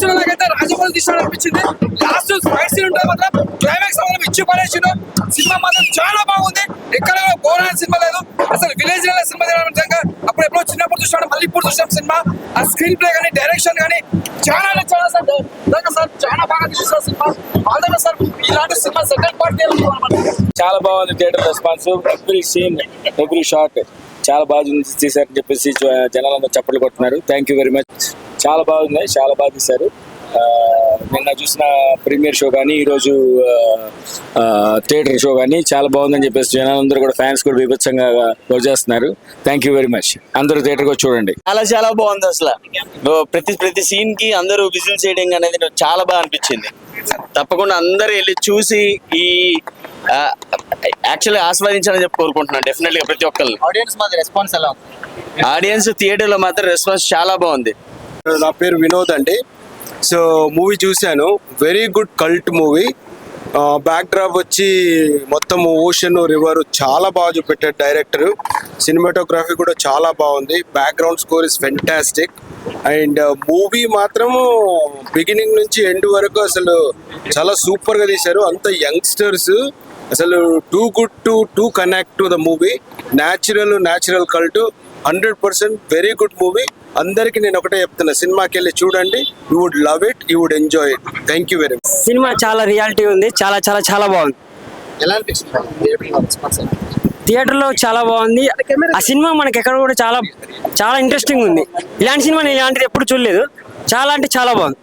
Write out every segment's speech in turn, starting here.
చూస్తున్న నాకైతే రాజమౌళి తీసాడు అనిపించింది. లాస్ట్ ఫైట్ సీన్ ఉంటే మాత్రం క్లైమాక్స్ మాత్రం ఇచ్చి పడేసిండు. సినిమా మాత్రం చాలా బాగుంది. ఎక్కడ బోర్ అనే సినిమా లేదు. అసలు విలేజ్ సినిమా నిజంగా అప్పుడు ఎప్పుడో చిన్నప్పుడు చూసాడు, మళ్ళీ ఇప్పుడు చూసాం సినిమా. ఆ స్క్రీన్ ప్లే కానీ డైరెక్షన్ కానీ చాలా చాలా సార్ చాలా బాగా తీసేసారు సినిమా. ఆల్రెడీ సార్ ఇలాంటి సినిమా సెకండ్ పార్ట్ చాలా బాగుంది. Theatre response, every scene every shot చాలా బాగా తీశారని చెప్పేసి జనాలందరూ చప్పట్లు కొడుతున్నారు. Thank you very much. చాలా బాగుంది, చాలా బాగా తీశారు. నిన్న చూసిన ప్రీమియర్ షో కానీ ఈరోజు థియేటర్ షో కానీ చాలా బాగుందని చెప్పేసి జనాలందరూ కూడా ఫ్యాన్స్ కూడా బీభత్సంగా చేస్తున్నారు. Thank you very much. అందరూ థియేటర్కి వచ్చి చూడండి. చాలా బాగుంది. అసలు ప్రతి సీన్ కి అందరూ విజిల్ చేయడం అనేది చాలా బాగా అనిపించింది. తప్పకుండా అందరూ వెళ్ళి చూసి ఈ యాక్చువల్లీ ఆస్వాదించాలని చెప్పి కోరుకుంటున్నాను. డెఫినెట్ గా ప్రతి ఒక్కరు ఆడియన్స్ థియేటర్ లో మాత్రం రెస్పాన్స్ చాలా బాగుంది. నా పేరు వినోద్ అండి. సో మూవీ చూశాను, very good cult movie. Back drop వచ్చి మొత్తం ఓషన్ రివర్ చాలా బాగా చూపెట్టాడు డైరెక్టర్. సినిమాటోగ్రఫీ కూడా చాలా బాగుంది. Background score is fantastic. And movie మాత్రము బిగినింగ్ నుంచి ఎండ్ వరకు అసలు చాలా సూపర్గా తీశారు. అంత యంగ్స్టర్స్ అసలు too good to connect to the movie. Natural cult 100% very good movie. అందరికి నేను ఒకటే చెప్తున్నా, సినిమాకి వెళ్ళి చూడండి. You would love it, you would enjoy it. Thank you very much. Cinema చాలా రియాలిటీ ఉంది. చాలా చాలా చాలా బాగుంది. థియేటర్ లో చాలా బాగుంది. ఆ సినిమా మనకి ఎక్కడ కూడా చాలా చాలా ఇంట్రెస్టింగ్ ఉంది. ఇలాంటి సినిమా నేను ఇలాంటిది ఎప్పుడు చూడలేదు. చాలా అంటే చాలా బాగుంది.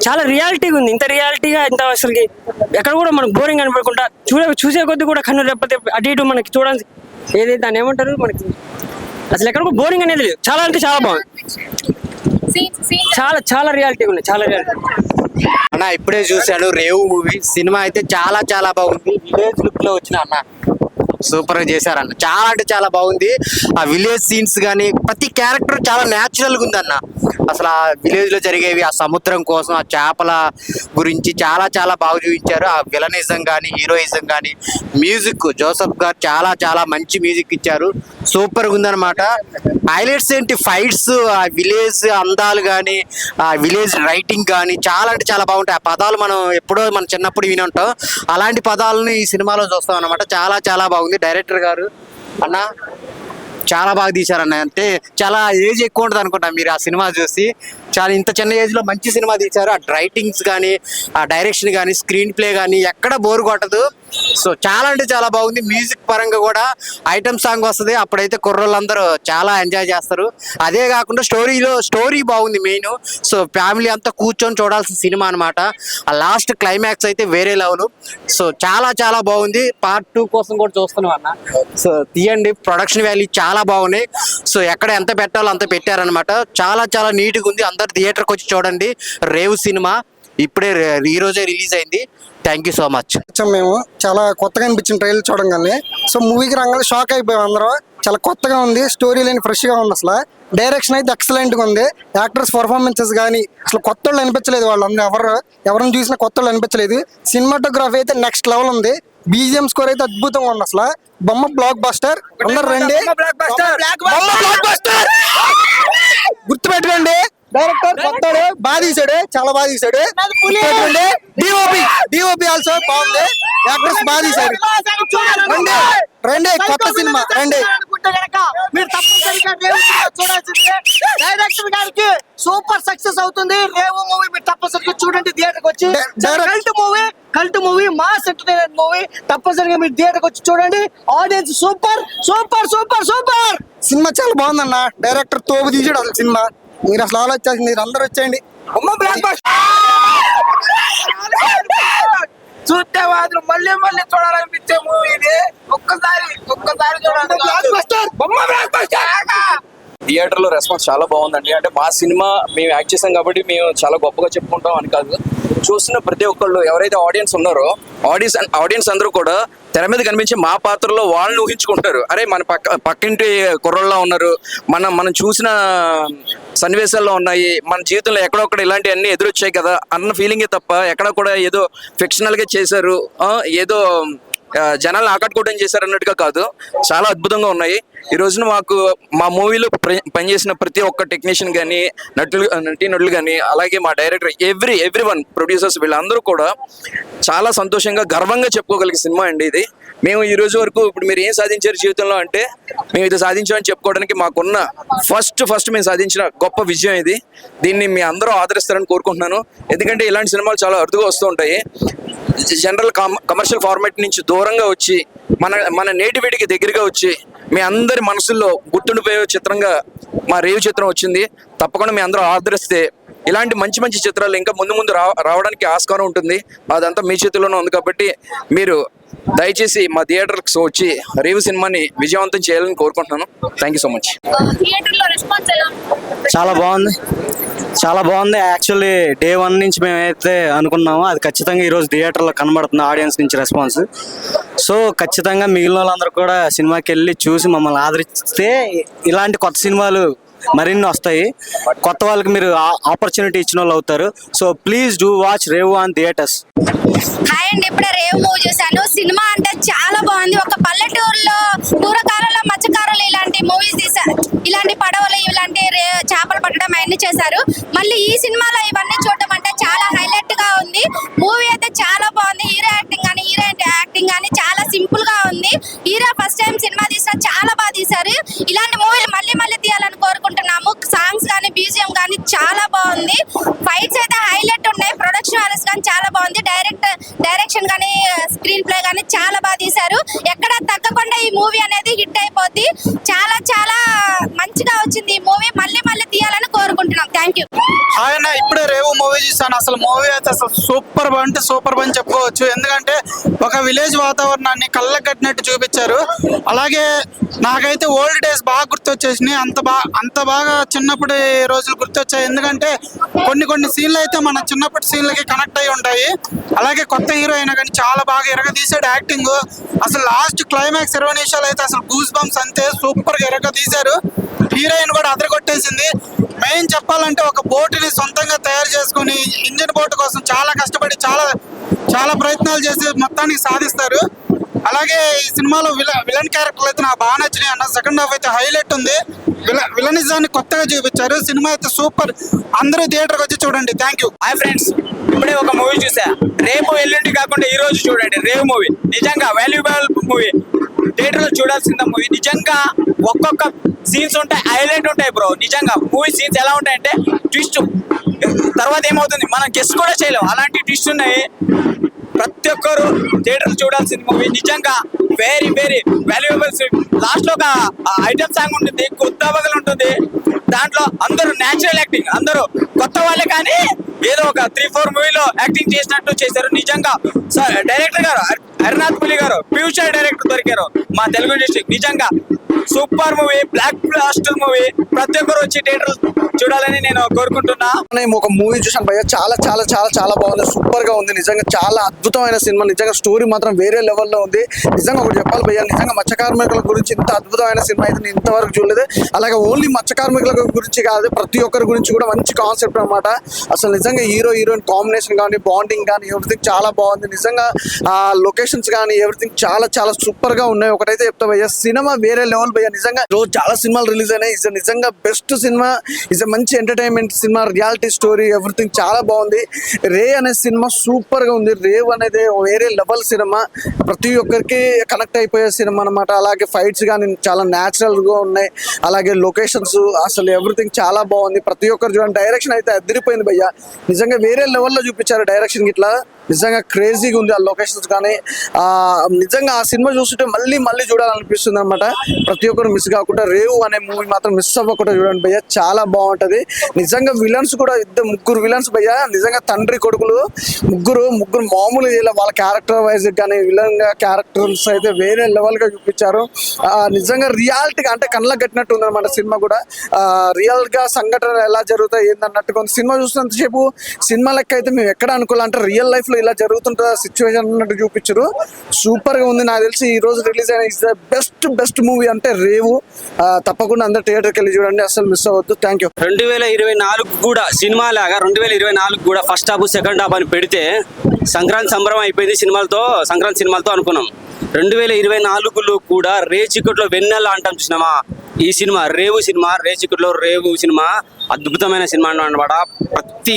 చాలా రియాలిటీగా ఉంది. ఇంత రియాలిటీగా ఇంత అసలుకి ఎక్కడ కూడా మనకు బోరింగ్ అనిపించకుండా చూసే కొద్ది కూడా కన్ను లేకపోతే అటు ఇటు మనకి చూడాలి. ఏదైతే దాన్ని ఏమంటారు, మనకి అసలు ఎక్కడ కూడా బోరింగ్ అనేది లేదు. చాలా అంటే చాలా బాగుంది. చాలా చాలా రియాలిటీ ఉంది. చాలా రియాలిటీ అన్న. ఇప్పుడే చూశాను రేవు మూవీ. సినిమా అయితే చాలా చాలా బాగుంది. విలేజ్ లుక్ లో వచ్చిన అన్న సూపర్ గా చేశారన్న. చాలా అంటే చాలా బాగుంది. ఆ విలేజ్ సీన్స్ కానీ ప్రతి క్యారెక్టర్ చాలా న్యాచురల్ గా ఉందన్న. అసలు ఆ విలేజ్ లో జరిగేవి, ఆ సముద్రం కోసం, ఆ చేపల గురించి చాలా చాలా బాగా చూపించారు. ఆ విలనిజం కానీ హీరోయిజం కానీ మ్యూజిక్ జోసఫ్ గారు చాలా చాలా మంచి మ్యూజిక్ ఇచ్చారు. సూపర్ గా ఉందన్నమాట. హైలైట్స్ ఏంటి, ఫైట్స్, ఆ విలేజ్ అందాలు కానీ ఆ విలేజ్ రైటింగ్ కానీ చాలా అంటే చాలా బాగుంటాయి. ఆ పదాలు మనం ఎప్పుడో మన చిన్నప్పుడు విని ఉంటాం. అలాంటి పదాలను ఈ సినిమాలో చూస్తాం అన్నమాట. చాలా చాలా బాగుంది. డైరెక్టర్ గారు అన్న చాలా బాగా తీశారన్న. అంటే చాలా ఏజ్ ఎక్కువ ఉంటుంది అనుకుంటా మీరు ఆ సినిమా చూసి. చాలా ఇంత చిన్న ఏజ్ లో మంచి సినిమా తీశారు. ఆ రైటింగ్స్ కానీ ఆ డైరెక్షన్ కానీ స్క్రీన్ ప్లే కానీ ఎక్కడ బోర్ కొట్టదు. సో చాలా అంటే చాలా బాగుంది. మ్యూజిక్ పరంగా కూడా ఐటమ్ సాంగ్ వస్తుంది. అప్పుడైతే కుర్రోళ్ళందరూ చాలా ఎంజాయ్ చేస్తారు. అదే కాకుండా స్టోరీ బాగుంది మెయిన్. సో ఫ్యామిలీ అంతా కూర్చొని చూడాల్సిన సినిమా అనమాట. ఆ లాస్ట్ క్లైమాక్స్ అయితే వేరే లెవెల్. సో చాలా చాలా బాగుంది. పార్ట్ 2 కోసం కూడా చూస్తున్నాం అన్న. సో తీయండి. ప్రొడక్షన్ వాల్యూ చాలా బాగున్నాయి. సో ఎక్కడ ఎంత పెట్టాలో అంత పెట్టారనమాట. చాలా చాలా నీట్గా ఉంది. అందరు థియేటర్కి వచ్చి చూడండి. రేవు సినిమా ఇప్పుడే ఈ రోజే రిలీజ్ అయింది. Thank you so much. మేము చాలా కొత్తగా అనిపించిన ట్రైలర్ చూడంగానే. సో మూవీకి రంగానే షాక్ అయిపోయాం అందరం. చాలా కొత్తగా ఉంది. స్టోరీ లేని ఫ్రెష్ గా ఉంది. అసలు డైరెక్షన్ అయితే ఎక్సలెంట్ గా ఉంది. యాక్టర్స్ పర్ఫార్మెన్సెస్ కానీ అసలు కొత్త వాళ్ళు అనిపించలేదు. వాళ్ళందరూ ఎవరిని చూసినా కొత్త వాళ్ళు అనిపించలేదు. సినిమాటోగ్రఫీ అయితే నెక్స్ట్ లెవెల్ ఉంది. బీజిఎం స్కోర్ అయితే అద్భుతంగా ఉంది. అసలు బొమ్మ బ్లాక్ బస్టర్. అందరు రండి, గుర్తుపెట్టుకోండి. డైరెక్టర్ కొత్తాడు, బాగా తీసాడు, చాలా బాగా తీసాడు. డిఓపి ఆల్సో బాగుంది. యాక్టర్స్ బాగా తీసాడు. రండి రండి, కొత్త సినిమా రండి. మీరు తప్పనిసరిగా డైరెక్టర్ గారికి సూపర్ సక్సెస్ అవుతుంది రేవు మూవీ. మీరు తప్పనిసరిగా చూడండి థియేటర్కి వచ్చి. Cult movie mass entertainment movie. తప్పనిసరిగా మీరు థియేటర్కి వచ్చి చూడండి. Audience super super super super. Cinema చాలా బాగుందన్న. డైరెక్టర్ తోపు తీసాడు అసలు సినిమా. మీరు అసలు ఆలోచించాల్సింది, మీరు అందరూ వచ్చేయండి. చూస్తే మాత్రం మళ్ళీ మళ్ళీ చూడాలనిపించే మూవీ ఇది. ఒక్కసారి చూడాలి. థియేటర్ లో రెస్పాన్స్ చాలా బాగుందండి. అంటే మా సినిమా మేము యాక్ట్ చేసాం కాబట్టి మేము చాలా గొప్పగా చెప్పుకుంటాం అని కాదు. చూస్తున్న ప్రతి ఒక్కళ్ళు ఎవరైతే ఆడియన్స్ ఉన్నారో ఆడియన్స్ అందరూ కూడా తెర మీద కనిపించే మా పాత్రలో వాళ్ళని ఊహించుకుంటారు. అరే మన పక్కింటి కుర్రోళ్ళ ఉన్నారు, మనం చూసిన సన్నివేశాల్లో ఉన్నాయి, మన జీవితంలో ఎక్కడొక్కడ ఇలాంటివన్నీ ఎదురొచ్చాయి కదా అన్న ఫీలింగే తప్ప ఎక్కడ కూడా ఏదో ఫిక్షనల్ గా చేశారు, ఏదో జనాలను ఆకట్టుకోవడం చేశారు అన్నట్టుగా కాదు, చాలా అద్భుతంగా ఉన్నాయి. ఈ రోజున మాకు మా మూవీలో పనిచేసిన ప్రతి ఒక్క టెక్నీషియన్ కానీ నటీనటులు కానీ అలాగే మా డైరెక్టర్ ఎవ్రీ వన్ ప్రొడ్యూసర్స్ వీళ్ళందరూ కూడా చాలా సంతోషంగా గర్వంగా చెప్పుకోగలిగే సినిమా అండి ఇది. మేము ఈ రోజు వరకు ఇప్పుడు మీరు ఏం సాధించారు జీవితంలో అంటే మేము ఇది సాధించామని చెప్పుకోవడానికి మాకున్న ఫస్ట్ మేము సాధించిన గొప్ప విజయం ఇది. దీన్ని మీ అందరూ ఆదరిస్తారని కోరుకుంటున్నాను. ఎందుకంటే ఇలాంటి సినిమాలు చాలా అరుదుగా వస్తూ ఉంటాయి. జనరల్ కమర్షియల్ ఫార్మాట్ నుంచి దూరంగా వచ్చి మన నేటివిటీకి దగ్గరగా వచ్చి మీ అందరి మనసుల్లో గుర్తుండిపోయే చిత్రంగా మా రేవు చిత్రం వచ్చింది. తప్పకుండా మీ అందరూ ఆదరిస్తే ఇలాంటి మంచి చిత్రాలు ఇంకా ముందు రావడానికి ఆస్కారం ఉంటుంది. అదంతా మీ చేతిలోనే ఉంది. కాబట్టి మీరు దయచేసి మా థియేటర్కి వచ్చి రేవు సినిమాని విజయవంతం చేయాలని కోరుకుంటున్నాను. Thank you so much. చాలా బాగుంది యాక్చువల్లీ డే 1 నుంచి మేమైతే అనుకున్నామో అది ఖచ్చితంగా ఈరోజు థియేటర్లో కనబడుతుంది ఆడియన్స్ నుంచి రెస్పాన్స్. సో ఖచ్చితంగా మిగిలిన వాళ్ళందరూ కూడా సినిమాకి వెళ్ళి చూసి మమ్మల్ని ఆదరిస్తే ఇలాంటి కొత్త సినిమాలు మరిన్ని వస్తాయి. కొత్త వాళ్ళకి మీరు ఆపర్చునిటీ ఇచ్చిన వాళ్ళు అవుతారు. So please do watch Revu on theatres. Hi అండి, ఇప్పుడే రేవు మూవీ చూశాను. సినిమా అంటే చాలా బాగుంది. ఒక పల్లెటూరులో పూర్వకాలంలో మత్స్యకారులు ఇలాంటి మూవీస్ తీశారు. ఇలాంటి పడవలు ఇలాంటి చేపలు పట్టడం అవన్నీ చేశారు. మళ్ళీ ఈ సినిమాలో ఇవన్నీ చూడడం అంటే చాలా హైలైట్ గా ఉంది. మూవీ అయితే చాలా బాగుంది. హీరో యాక్టింగ్ కానీ హీరోయిన్ యాక్టింగ్ కానీ చాలా సింపుల్ గా ఉంది. హీరో ఫస్ట్ టైం సినిమా తీసినా చాలా బాగా తీశారు. ఇలాంటి మూవీలు మళ్ళీ తీయాలని కోరుకుంటున్నాము. సాంగ్స్ కానీ బీజిఎం కానీ చాలా బాగుంది. ఫైట్స్ అయితే హైలైట్ ఉన్నాయి. ప్రొడక్షన్ వాల్యూస్ కానీ చాలా బాగుంది. డైరెక్షన్ కానీ స్క్రీన్ ప్లే కానీ చాలా బాగా తీశారు. ఎక్కడ తగ్గకుండా ఈ మూవీ అనేది హిట్ అయిపోద్ది. చాలా మంచిగా వచ్చింది ఈ మూవీ. మళ్ళీ తీయాలని కోరుకుంటున్నాం. Thank you. ఆయన ఇప్పుడే రేవు మూవీ చూసాను. అసలు మూవీ అయితే అసలు సూపర్ అని చెప్పుకోవచ్చు. ఎందుకంటే ఒక విలేజ్ వాతావరణాన్ని కళ్ళకు కట్టినట్టు చూపించారు. అలాగే నాకైతే ఓల్డ్ డేస్ బాగా గుర్తొచ్చేసినాయి. అంత బాగా చిన్నప్పుడు రోజులు గుర్తొచ్చాయి. ఎందుకంటే కొన్ని సీన్లు అయితే మన చిన్నప్పటి సీన్లకి కనెక్ట్ అయి ఉంటాయి. అలాగే కొత్త హీరో అయినా కానీ చాలా బాగా ఎరగదీశాడు యాక్టింగ్. అసలు లాస్ట్ క్లైమాక్స్ 20 నిమిషాలు అయితే అసలు గూస్ బంప్స్ అంతే సూపర్ గా ఎరగదీశారు. హీరోయిన్ కూడా అదరగొట్టేసింది. మెయిన్ చెప్పాలంటే ఒక బోటుని సొంతంగా తయారు చేసుకుని ఇంజిన్ బోట్ కోసం చాలా కష్టపడి చాలా ప్రయత్నాలు చేసి మొత్తానికి సాధిస్తారు. అలాగే ఈ సినిమాలో విలన్ క్యారెక్టర్లు అయితే నాకు బాగా నచ్చినాయి అన్న. సెకండ్ హాఫ్ అయితే హైలైట్ ఉంది. విలనిజాన్ని కొత్తగా చూపించారు. సినిమా అయితే సూపర్. అందరూ థియేటర్కి వచ్చి చూడండి. Thank you. హాయ్ ఫ్రెండ్స్, ఇప్పుడే ఒక మూవీ చూసా. రేపు ఎల్లుండి కాకుండా ఈ రోజు చూడండి రేవ్ మూవీ. నిజంగా వాల్యుబుల్ మూవీ. థియేటర్లో చూడాల్సిన మూవీ. నిజంగా ఒక్కొక్క సీన్స్ ఉంటాయి, హైలైట్ ఉంటాయి బ్రో. నిజంగా మూవీ సీన్స్ ఎలా ఉంటాయంటే ట్విస్ట్ తర్వాత ఏమవుతుంది మనం గెస్ కూడా చేయలేము. అలాంటి ట్విస్ట్ ఉన్నాయి. ప్రతి ఒక్కరు థియేటర్ చూడాల్సిన మూవీ. నిజంగా వెరీ వాల్యుబుల్. లాస్ట్ లో ఒక ఐటమ్ సాంగ్ ఉంటుంది, కొత్త బగలు ఉంటుంది. దాంట్లో అందరూ న్యాచురల్ యాక్టింగ్, అందరూ కొత్త వాళ్ళే కానీ ఏదో ఒక 3-4 మూవీలో యాక్టింగ్ చేసినట్టు చేశారు. నిజంగా డైరెక్టర్ గారు హరినాథ్ పులి గారు ఫ్యూచర్ డైరెక్టర్ దొరికారు మా తెలుగు ఇండస్ట్రీ. నిజంగా super movie, blockbuster movie. ప్రతి ఒక్కరు వచ్చి థియేటర్ చూడాలని నేను కోరుకుంటున్నా. నేను ఒక మూవీ చూసాను భయ్య, చాలా బాగుంది. సూపర్ గా ఉంది. నిజంగా చాలా అద్భుతమైన సినిమా. నిజంగా స్టోరీ మాత్రం వేరే లెవెల్లో ఉంది. నిజంగా ఒకటి చెప్పాలి భయ్య, నిజంగా మత్స్య కార్మికుల గురించి ఇంత అద్భుతమైన సినిమా అయితే నేను ఇంతవరకు చూడలేదు. అలాగే ఓన్లీ మత్స్య కార్మికుల గురించి కాదు, ప్రతి ఒక్కరి గురించి కూడా మంచి కాన్సెప్ట్ అనమాట. అసలు నిజంగా హీరోయిన్ కాంబినేషన్ కానీ బాండింగ్ కానీ ఎవ్రీథింగ్ చాలా బాగుంది. నిజంగా ఆ లొకేషన్స్ కానీ ఎవ్రీథింగ్ చాలా సూపర్ గా ఉన్నాయి. ఒకటైతే చెప్తా భయ్య, సినిమా వేరే లెవెల్ భయ్య. నిజంగా రోజు చాలా సినిమాలు రిలీజ్ అయినాయి. ఇస్ నిజంగా బెస్ట్ సినిమా. ఇస్ మంచి entertainment cinema, reality story everything చాలా బాగుంది. రే అనే సినిమా సూపర్ గా ఉంది. రేవ్ అనేది వేరే లెవెల్ సినిమా, ప్రతి ఒక్కరికి కనెక్ట్ అయిపోయే సినిమా అనమాట. అలాగే ఫైట్స్ కానీ చాలా న్యాచురల్ గా ఉన్నాయి. అలాగే లొకేషన్స్ అసలు ఎవ్రీథింగ్ చాలా బాగుంది. ప్రతి ఒక్కరు చూడండి. డైరెక్షన్ అయితే అదిరిపోయింది భయ్య. నిజంగా వేరే లెవెల్లో చూపించారు డైరెక్షన్ ఇట్లా. నిజంగా క్రేజీగా ఉంది ఆ లొకేషన్స్ కానీ. నిజంగా ఆ సినిమా చూస్తుంటే మళ్ళీ చూడాలనిపిస్తుంది అనమాట. ప్రతి ఒక్కరు మిస్ కాకుండా రేవు అనే మూవీ మాత్రం మిస్ అవ్వకుండా చూడండి భయ్య, చాలా బాగుంటది. నిజంగా విలన్స్ కూడా ముగ్గురు విలన్స్ భయ్య. నిజంగా తండ్రి కొడుకులు ముగ్గురు మామూలు వాళ్ళ క్యారెక్టర్ వైజ్ కానీ విలన్ గా క్యారెక్టర్స్ అయితే వేరే లెవెల్ గా చూపించారు. నిజంగా రియాలిటీగా అంటే కళ్ళకు కట్టినట్టు ఉంది అనమాట సినిమా కూడా. రియల్ గా సంఘటన ఎలా జరుగుతాయి ఏందన్నట్టుగా సినిమా చూసినంతసేపు సినిమా లెక్క అయితే మేము ఎక్కడ అనుకోవాలంటే రియల్ లైఫ్ లో ఇలా జరుగుతుంటా సిచ్యువేషన్ అన్నట్టు చూపించారు. సూపర్ గా ఉంది. నాకు తెలిసి ఈ రోజు రిలీజ్ అయిన ఇస్ ద బెస్ట్ మూవీ అంటే రేవు. తప్పకుండా అందరు థియేటర్కి వెళ్ళి చూడండి, అసలు మిస్ అవ్వద్దు. Thank you. 2024 కూడా సినిమా లాగా 2024 కూడా ఫస్ట్ హాఫ్ సెకండ్ హాఫ్ అని పెడితే సంక్రాంతి సంబరం అయిపోయింది సంక్రాంతి సినిమాలతో అనుకున్నాం. 2024లో కూడా రేచికట్లో వెన్నెల అంటాం చూసినామా, ఈ సినిమా రేచికట్లో రేవు సినిమా అద్భుతమైన సినిమా అన్నమాట. ప్రతి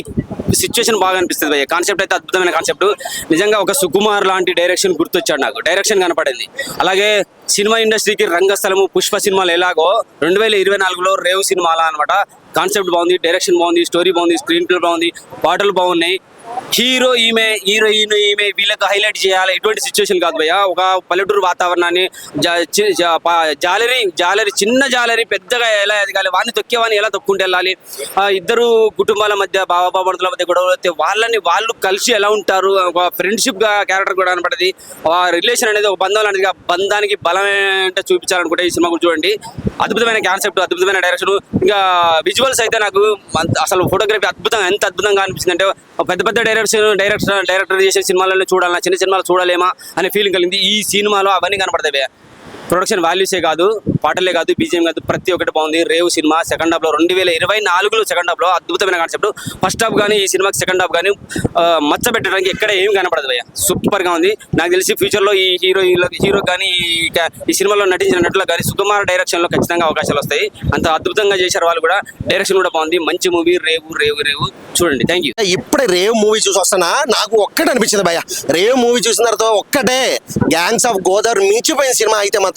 సిచ్యువేషన్ బాగా అనిపిస్తుంది భయ్య. కాన్సెప్ట్ అయితే అద్భుతమైన కాన్సెప్ట్. నిజంగా ఒక సుకుమార్ లాంటి డైరెక్షన్ గుర్తొచ్చాడు నాకు, డైరెక్షన్ కనపడింది. అలాగే సినిమా ఇండస్ట్రీకి రంగస్థలము పుష్ప సినిమాలు ఎలాగో 2024లో రేవు సినిమాలా అనమాట. కాన్సెప్ట్ బాగుంది, డైరెక్షన్ బాగుంది, స్టోరీ బాగుంది, స్క్రీన్ ప్లే బాగుంది, పాటలు బాగున్నాయి. హీరోయిన్ ఈమె వీళ్ళకి హైలైట్ చేయాలి, ఇటువంటి సిచ్యువేషన్ కాదు భయ్య. ఒక పల్లెటూరు వాతావరణాన్ని జాలరీ చిన్న జాలరీ పెద్దగా ఎలా ఎదగాలి, వాడిని తొక్కేవాడిని ఎలా తొక్కుంటూ వెళ్ళాలి, ఇద్దరు కుటుంబాల మధ్య బాబాబడుతుల మధ్య గొడవలు వస్తే వాళ్ళు కలిసి ఎలా ఉంటారు, ఒక ఫ్రెండ్షిప్ గా క్యారెక్టర్ కూడా కనపడది. ఆ రిలేషన్ అనేది ఒక బంధం అనేది, బంధానికి బలం ఏంటో చూపించాలనుకుంటే ఈ సినిమా గురించి చూడండి. అద్భుతమైన కాన్సెప్ట్, అద్భుతమైన డైరెక్షన్, ఇంకా విజువల్స్ అయితే నాకు అసలు ఫోటోగ్రఫీ ఎంత అద్భుతంగా అనిపించింది అంటే పెద్ద పెద్ద డైరెక్టర్ చేసే సినిమాలలో చూడాలన్నా చిన్న సినిమాలు చూడలేమా అనే ఫీలింగ్ కలిగింది. ఈ సినిమాలో అవన్నీ కనపడతాయి. ప్రొడక్షన్ వాల్యూసే కాదు, పాటలే కాదు, బీజిఎం కాదు, ప్రతి ఒక్కటి బాగుంది. రేవు సినిమా సెకండ్ హాఫ్లో 2024లో సెకండ్ హాఫ్లో అద్భుతమైన కాన్సెప్ట్. ఫస్ట్ హాఫ్ కానీ ఈ సినిమాకి సెకండ్ హాఫ్ కానీ మచ్చ పెట్టడానికి ఎక్కడ ఏం కనపడదు భయ్య. సూపర్గా ఉంది. నాకు తెలిసి ఫ్యూచర్లో ఈ హీరో కానీ ఈ సినిమాలో నటించిన నటులకు కానీ సుకుమార్ డైరెక్షన్లో ఖచ్చితంగా అవకాశాలు వస్తాయి. అంత అద్భుతంగా చేశారు వాళ్ళు కూడా. డైరెక్షన్ కూడా బాగుంది. మంచి మూవీ రేవు చూడండి. Thank you. ఇప్పుడే రేవ్ మూవీ చూసి వస్తానా, నాకు ఒక్కటే అనిపించింది భయ్య. రేవ్ మూవీ చూసిన తర్వాత ఒక్కటే గ్యాంగ్స్ ఆఫ్ గోదావరి మించిపోయిన సినిమా అయితే మాత్రం.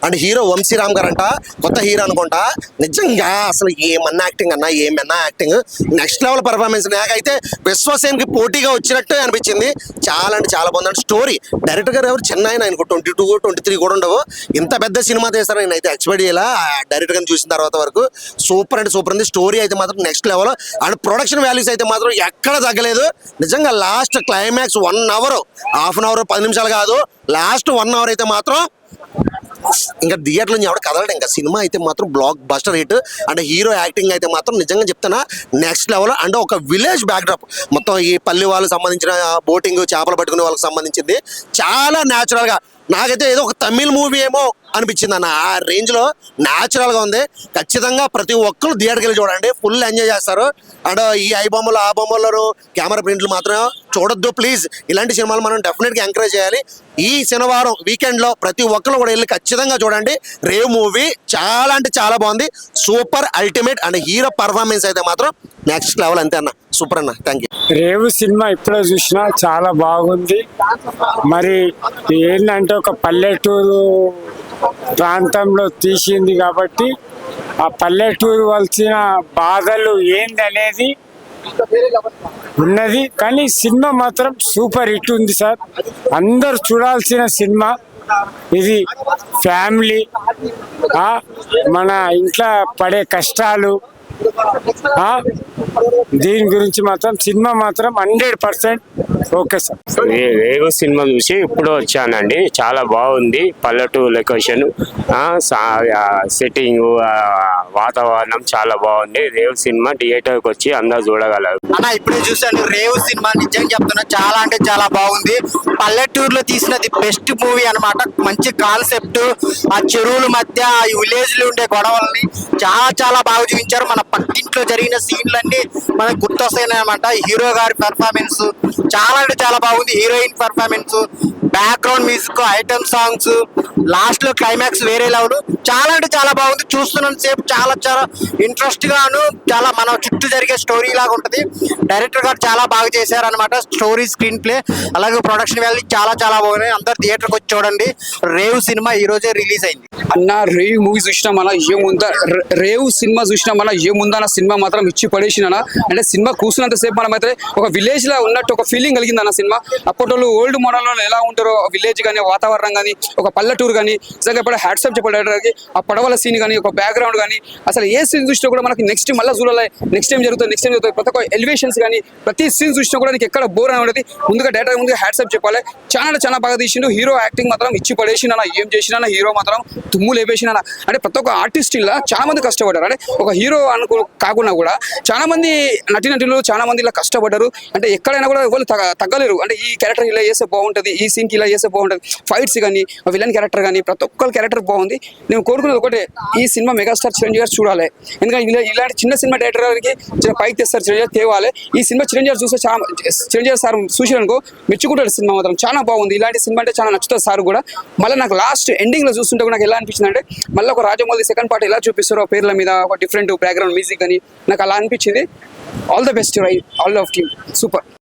అండ్ హీరో వంశీరామ్ గారు అంట, కొత్త హీరో అనుకుంటా. నిజంగా అసలు ఏమన్నా యాక్టింగ్ అన్నా, ఏమన్నా యాక్టింగ్ నెక్స్ట్ లెవెల్ పర్ఫార్మెన్స్. నాకైతే విశ్వసేన్కి పోటీగా వచ్చినట్టు అనిపించింది. చాలా అంటే చాలా బాగుంది. స్టోరీ డైరెక్టర్ గారు ఎవరు చిన్న ఆయనకు 22, 23 కూడా ఉండవు. ఇంత పెద్ద సినిమా తీస్తారని నేనైతే ఎక్స్పెక్ట్ చేయాల. డైరెక్టర్ గారిని చూసిన తర్వాత వరకు సూపర్ అంటే సూపర్ ఉంది. స్టోరీ అయితే మాత్రం next level. And production values అయితే మాత్రం ఎక్కడ తగ్గలేదు. నిజంగా last climax 1 hour, half an hour, 10 నిమిషాలు కాదు, లాస్ట్ 1 అవర్ అయితే మాత్రం ఇంకా థియేటర్ నుంచి ఎవడ కదలడు. ఇంకా సినిమా అయితే మాత్రం block buster hit. And hero acting అయితే మాత్రం నిజంగా చెప్తానా నెక్స్ట్ లెవెల్. అండ్ ఒక విలేజ్ బ్యాక్డ్రాప్ మొత్తం ఈ పల్లి వాళ్ళకి సంబంధించిన బోటింగ్, చేపలు పట్టుకునే వాళ్ళకి సంబంధించింది చాలా న్యాచురల్ గా. నాకైతే ఏదో ఒక తమిళ్ మూవీ ఏమో అనిపించింది అన్న. ఆ రేంజ్ లో న్యాచురల్ గా ఉంది. ఖచ్చితంగా ప్రతి ఒక్కరు థియేటర్కి వెళ్ళి చూడండి, ఫుల్ ఎంజాయ్ చేస్తారు. అండ్ ఈ ఐ బొమ్మలు ఆ బొమ్మలు కెమెరా ప్రింట్లు మాత్రం చూడొద్దు ప్లీజ్. ఇలాంటి సినిమాలు మనం డెఫినెట్ గా ఎంకరేజ్ చేయాలి. ఈ శనివారం వీకెండ్ లో ప్రతి ఒక్కరు కూడా వెళ్ళి ఖచ్చితంగా చూడండి. రేవ్ మూవీ చాలా అంటే చాలా బాగుంది. Super ultimate. And hero performance అయితే మాత్రం నెక్స్ట్ లెవెల్. అంతే అన్న, సూపర్ అన్న, థ్యాంక్ యూ. రేవు సినిమా ఇప్పుడే చూసినా చాలా బాగుంది. మరి ఏంటంటే ఒక పల్లెటూరు ప్రాంతంలో తీసింది కాబట్టి ఆ పల్లెటూరు వలసిన బాధలు ఏందనేది ఉన్నది. కానీ సినిమా మాత్రం సూపర్ హిట్ ఉంది సార్. అందరు చూడాల్సిన సినిమా ఇది. ఫ్యామిలీ, మన ఇంట్లో పడే కష్టాలు, దీని గురించి మాత్రం సినిమా మాత్రం 100% ఓకే సార్. రేగు సినిమా చూసి ఇప్పుడు వచ్చానండి. చాలా బాగుంది. పల్లెటూరు లొకేషన్, సెట్టింగ్, వాతావరణం చాలా బాగుంది. రేవు సినిమా థియేటర్కి వచ్చి అందరూ చూడగలరు. అన్న ఇప్పుడే చూసాను రేవు సినిమా. నిజంగా చెప్తున్నా చాలా అంటే చాలా బాగుంది. పల్లెటూరులో తీసినది బెస్ట్ మూవీ అన్నమాట. మంచి కాన్సెప్ట్, ఆ చెరువుల మధ్య ఈ విలేజ్ లో ఉండే గొడవల్ని చాలా చాలా బాగా చూపించారు. మన పక్కింట్లో జరిగిన సీన్లన్నీ మనకు గుర్తొస్తాయి అన్నమాట. హీరో గారి పెర్ఫార్మెన్స్ చాలా అంటే చాలా బాగుంది. Heroine performance, background music, item songs, last లో క్లైమాక్స్ వేరే లెవెల్. చాలా అంటే చాలా బాగుంది. చూస్తున్నంత సేపు చాలా చాలా ఇంట్రెస్ట్ గాను, చాలా మన చుట్టూ జరిగే స్టోరీ లాగా ఉంటది. డైరెక్టర్ గారు చాలా బాగా చేశారు అనమాట. స్టోరీ, స్క్రీన్ ప్లే, అలాగే ప్రొడక్షన్ వాల్యూ చాలా చాలా బాగున్నాయి. అందరు థియేటర్కి వచ్చి చూడండి. రేవ్ సినిమా ఈ రోజే రిలీజ్ అయింది అన్న. రేవ్ మూవీ చూసినా మన ఏముందా, రేవ్ సినిమా చూసినా మన ఏముందా అన్న సినిమా మాత్రం ఇచ్చి పడేసిన. అంటే సినిమా కూర్చున్నంత సేపు మనం అయితే ఒక విలేజ్ లా ఉన్నట్టు ఒక ఫీలింగ్ కలిగింది అన్న సినిమా. అప్పట్లో ఓల్డ్ మోడల్లో ఎలా ఉంటారో విలేజ్ కానీ, వాతావరణం కానీ, ఒక పల్లెటూరు కానీ, నిజంగా ఇప్పుడు హ్యాట్సాప్ చెప్పడానికి ఆ పడవల సీన్ కానీ, ఒక బ్యాక్గ్రౌండ్ కానీ, అసలు ఏ సీన్ చూసినా కూడా మనకి నెక్స్ట్ మళ్ళీ చూడాలి, నెక్స్ట్ టైం జరుగుతుంది. ప్రతి ఒక్క ఎలివేషన్స్ కానీ, ప్రతి సీన్ చూసినా కూడా నీకు ఎక్కడ బోర్ అని ఉండదు. ముందుగా డైరెక్టర్ ముందుగా హ్యాట్సాప్ చెప్పాలి. చాలా బాగా తీసిండు. హీరో యాక్టింగ్ మాత్రం ఇచ్చి పడేసిన. ఏం చేసినా హీరో మాత్రం తుమ్ము లేపేసిన. అంటే ప్రతి ఒక్క ఆర్టిస్ట్ ఇలా చాలా మంది కష్టపడ్డారు. అంటే ఒక హీరో కాకుండా కూడా చాలా మంది నటీనటులు చాలా మంది ఇలా కష్టపడ్డారు. అంటే ఎక్కడైనా కూడా ఎవరు తగ్గలేరు. అంటే ఈ క్యారెక్టర్ ఇలా చేస్తే బాగుంటుంది, ఈ సీన్కి ఇలా చేస్తే బాగుంటుంది. ఫైట్స్ కానీ, విలన్ క్యారెక్టర్ కానీ, ప్రతి ఒక్కరి క్యారెక్టర్ బాగుంది. నేను కోరుకునేది ఒకటే, ఈ సినిమా మెగాస్టార్ చిరంజీవి గారు చూడాలి. ఎందుకంటే ఇలాంటి చిన్న సినిమా డైరెక్టర్ గారికి పైకి తెస్తారు, చిరంజీవి తేవాలి. ఈ సినిమా చిరంజీవి చూస్తే చిరంజీవి సార్ చూసిరనుకో మెచ్చుకుంటాడు. సినిమా మాత్రం చాలా బాగుంది. ఇలాంటి సినిమా అంటే చాలా నచ్చుతుంది సార్ కూడా. మళ్ళీ నాకు లాస్ట్ ఎండింగ్ లో చూస్తుంటే కూడా నాకు ఎలా అనిపించింది అంటే, మళ్ళీ ఒక రాజమౌళి సెకండ్ పార్ట్ ఎలా చూపిస్తారో పేర్ల మీద ఒక డిఫరెంట్ బ్యాక్గ్రౌండ్ మ్యూజిక్ అని నాకు అలా అనిపించింది. All the best all of team, super.